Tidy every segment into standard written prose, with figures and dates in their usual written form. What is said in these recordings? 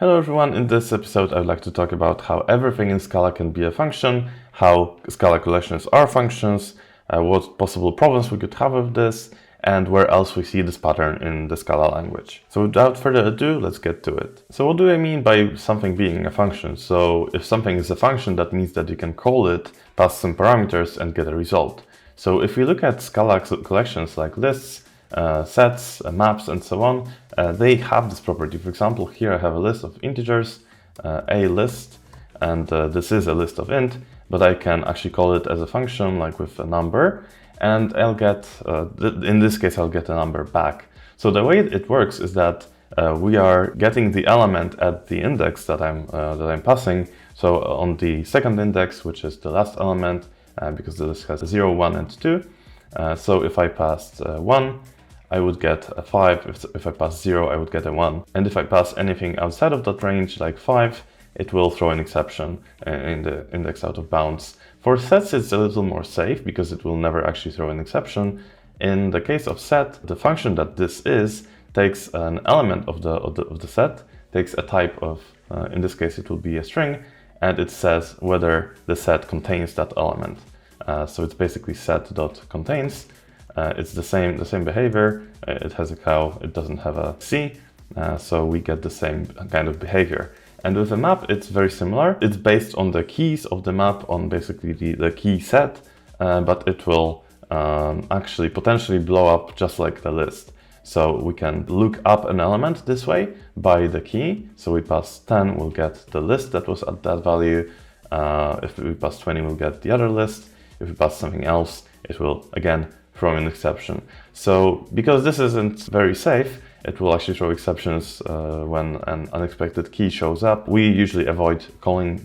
Hello everyone, in this episode I'd like to talk about how everything in Scala can be a function, how Scala collections are functions, what possible problems we could have with this, and where else we see this pattern in the Scala language. So without further ado, let's get to it. So what do I mean by something being a function? So if something is a function, that means that you can call it, pass some parameters, and get a result. So if we look at Scala collections like lists, sets, maps, and so on, they have this property. For example, here I have a list of integers, a list, and this is a list of int, but I can actually call it as a function, like with a number, and I'll get, in this case, I'll get a number back. So the way it works is that we are getting the element at the index that I'm passing. So on the second index, which is the last element, because the list has 0, 1, and 2. So if I passed 1, I would get a 5, if I pass 0, I would get a 1. And if I pass anything outside of that range, like 5, it will throw an exception in the index out of bounds. For sets, it's a little more safe because it will never actually throw an exception. In the case of set, the function that this is takes an element of the set, takes a type of, in this case it will be a string, and it says whether the set contains that element. So it's basically set.contains. It's the same behavior. It has a cow, it doesn't have a C, so we get the same kind of behavior. And with a map, it's very similar. It's based on the keys of the map, on basically the key set, but it will actually potentially blow up just like the list. So we can look up an element this way by the key. So we pass 10, we'll get the list that was at that value. If we pass 20, we'll get the other list. If we pass something else, it will again throw an exception. So because this isn't very safe, it will actually throw exceptions when an unexpected key shows up. We usually avoid calling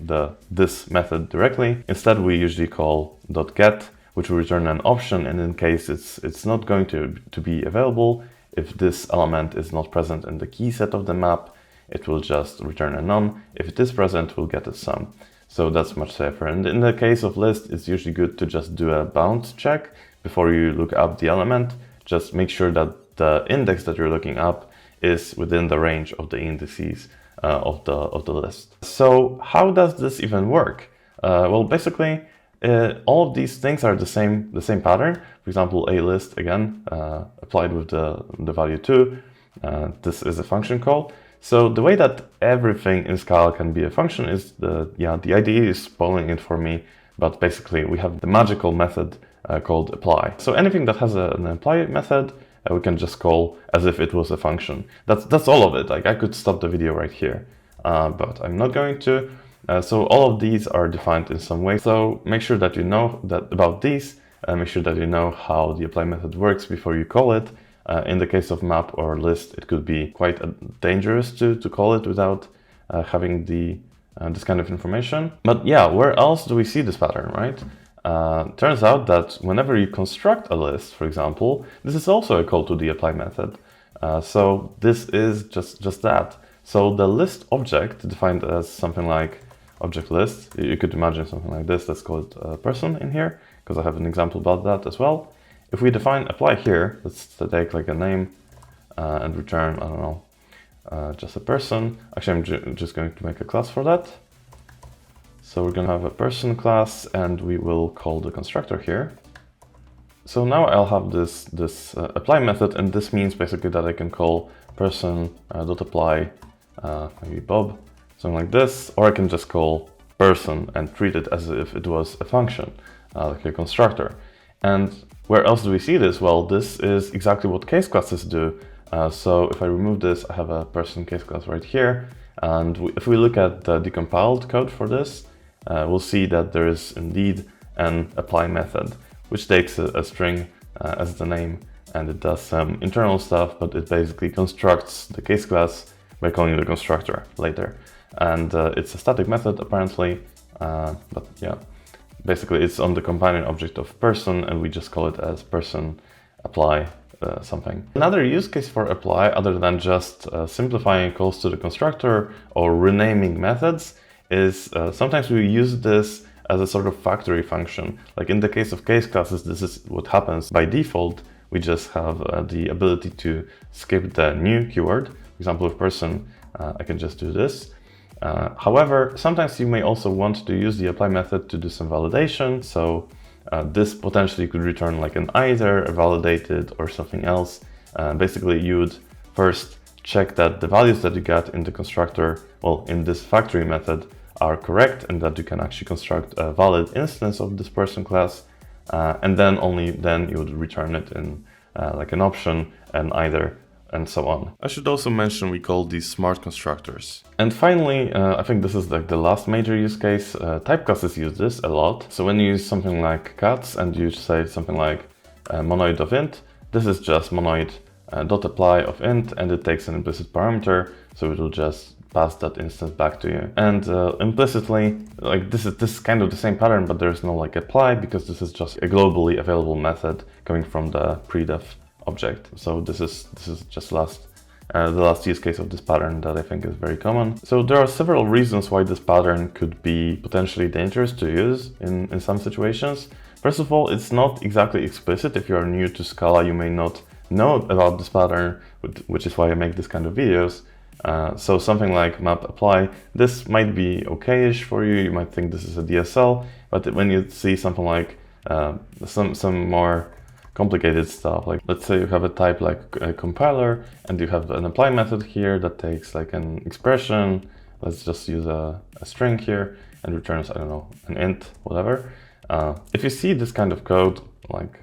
this method directly. Instead, we usually call .get, which will return an option, and in case it's not going to be available, if this element is not present in the key set of the map, it will just return a none. If it is present, we'll get a sum. So that's much safer. And in the case of list, it's usually good to just do a bounds check before you look up the element. Just make sure that the index that you're looking up is within the range of the indices of the list. So how does this even work? Well, basically, all of these things are the same pattern. For example, a list again applied with the value 2. This is a function call. So the way that everything in Scala can be a function is the IDE is spoiling it for me, but basically we have the magical method called apply. So anything that has an apply method, we can just call as if it was a function. That's all of it. Like I could stop the video right here, but I'm not going to. So all of these are defined in some way. So make sure that you know about these. Make sure that you know how the apply method works before you call it. In the case of map or list, it could be quite dangerous to call it without having this kind of information. But yeah, where else do we see this pattern, right? Turns out that whenever you construct a list, for example, this is also a call to the apply method. So this is just that. So the list object, defined as something like object list, you could imagine something like this. Let's call it a person in here, because I have an example about that as well. If we define apply here, let's take like a name and return, I don't know, just a person. Actually, I'm just going to make a class for that. So we're going to have a person class, and we will call the constructor here. So now I'll have this apply method, and this means basically that I can call person.apply, maybe Bob, something like this, or I can just call person and treat it as if it was a function, like a constructor. And where else do we see this? Well, this is exactly what case classes do. So if I remove this, I have a person case class right here. And if we look at the decompiled code for this, we'll see that there is indeed an apply method, which takes a string as the name, and it does some internal stuff, but it basically constructs the case class by calling the constructor later. And it's a static method apparently, but yeah. Basically, it's on the companion object of person, and we just call it as person apply something. Another use case for apply, other than just simplifying calls to the constructor or renaming methods, is sometimes we use this as a sort of factory function. Like in the case of case classes, this is what happens by default. We just have the ability to skip the new keyword. For example, with person, I can just do this. However, sometimes you may also want to use the apply method to do some validation. So this potentially could return like an either, a validated, or something else. Basically, you would first check that the values that you get in the constructor, well, in this factory method, are correct and that you can actually construct a valid instance of this person class. And then only then you would return it in like an option, an either, and so on. I should also mention we call these smart constructors. And finally, I think this is like the last major use case. Typeclasses use this a lot. So when you use something like cats and you say something like monoid of int, this is just monoid dot apply of int, and it takes an implicit parameter, so it will just pass that instance back to you. And implicitly, like this is kind of the same pattern, but there's no like apply because this is just a globally available method coming from the pre-def object. So this is just the last use case of this pattern that I think is very common. So there are several reasons why this pattern could be potentially dangerous to use in some situations. First of all, it's not exactly explicit. If you are new to Scala, you may not know about this pattern, which is why I make this kind of videos. So something like map apply, this might be okay-ish for you. You might think this is a DSL, but when you see something like some more complicated stuff, like let's say you have a type like a compiler and you have an apply method here that takes like an expression. Let's just use a string here and returns, I don't know, an int, whatever. If you see this kind of code, like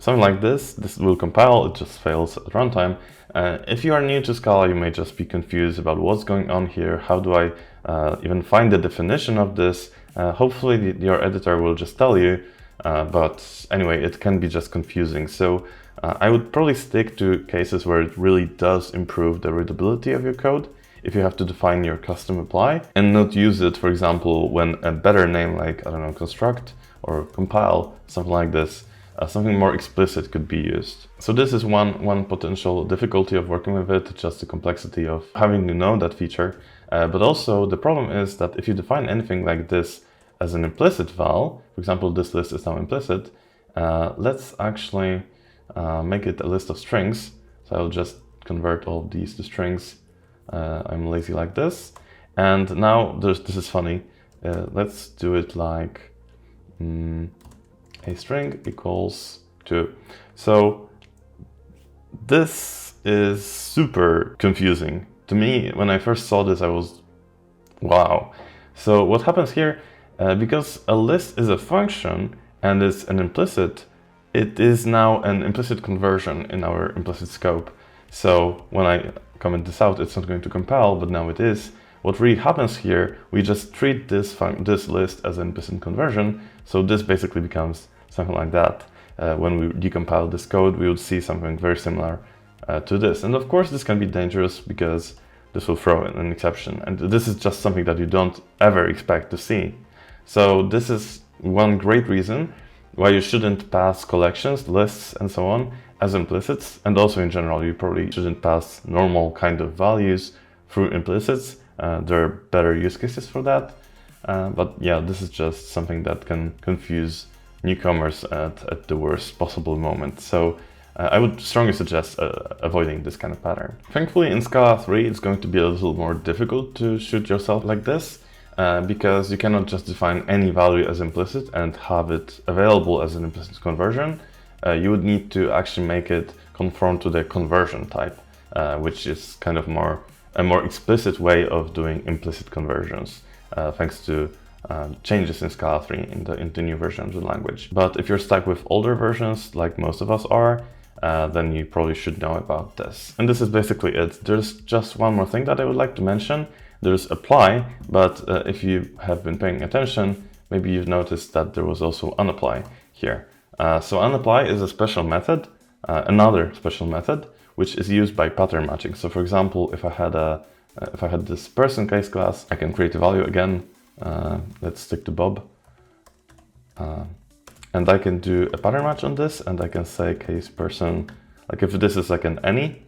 something like this will compile, it just fails at runtime. If you are new to Scala, you may just be confused about what's going on here. How do I even find the definition of this? Hopefully your editor will just tell you, but anyway, it can be just confusing. So I would probably stick to cases where it really does improve the readability of your code if you have to define your custom apply, and not use it, for example, when a better name like, I don't know, construct or compile, something like this, something more explicit could be used. So this is one potential difficulty of working with it, just the complexity of having to know that feature. But also the problem is that if you define anything like this as an implicit val, for example, this list is now implicit, let's actually make it a list of strings. So I'll just convert all of these to strings. I'm lazy like this. And now this is funny. Let's do it like a string equals 2. So this is super confusing. To me, when I first saw this, I was, wow. So what happens here, because a list is a function and it's an implicit, it is now an implicit conversion in our implicit scope. So when I comment this out, it's not going to compile, but now it is. What really happens here, we just treat this list as an implicit conversion. So this basically becomes something like that. When we decompile this code, we would see something very similar to this. And of course, this can be dangerous because this will throw in an exception. And this is just something that you don't ever expect to see. So this is one great reason why you shouldn't pass collections, lists, and so on as implicits. And also in general, you probably shouldn't pass normal kind of values through implicits. There are better use cases for that. But yeah, this is just something that can confuse newcomers at the worst possible moment. So I would strongly suggest avoiding this kind of pattern. Thankfully, in Scala 3, it's going to be a little more difficult to shoot yourself like this, because you cannot just define any value as implicit and have it available as an implicit conversion. You would need to actually make it conform to the conversion type, which is kind of a more explicit way of doing implicit conversions, thanks to changes in Scala 3 in the new version of the language. But if you're stuck with older versions, like most of us are, then you probably should know about this. And this is basically it. There's just one more thing that I would like to mention. There's apply, but if you have been paying attention, maybe you've noticed that there was also unapply here. So unapply is a special method, another special method, which is used by pattern matching. So for example, if I had this person case class, I can create a value again. Let's stick to Bob. And I can do a pattern match on this, and I can say case person, like if this is like an any,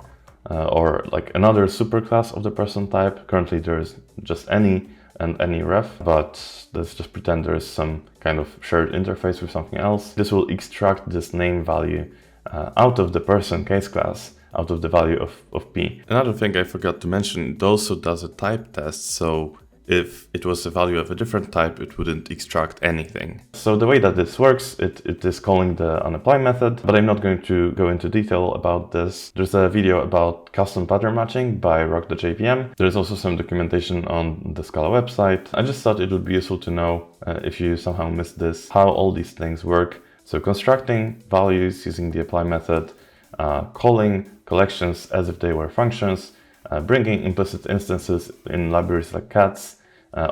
or like another superclass of the person type. Currently there's just any and any ref, but let's just pretend there is some kind of shared interface with something else. This will extract this name value out of the person case class out of the value of p. Another thing I forgot to mention, it also does a type test, so if it was a value of a different type, it wouldn't extract anything. So the way that this works, it is calling the unapply method, but I'm not going to go into detail about this. There's a video about custom pattern matching by rock.jpm. There's also some documentation on the Scala website. I just thought it would be useful to know, if you somehow missed this, how all these things work. So constructing values using the apply method, calling collections as if they were functions, bringing implicit instances in libraries like cats.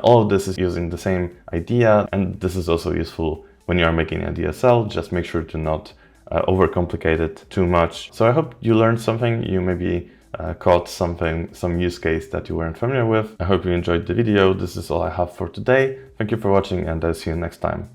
All of this is using the same idea, and this is also useful when you are making a DSL. Just make sure to not overcomplicate it too much. So I hope you learned something. You maybe caught some use case that you weren't familiar with. I hope you enjoyed the video. This is all I have for today. Thank you for watching, and I'll see you next time.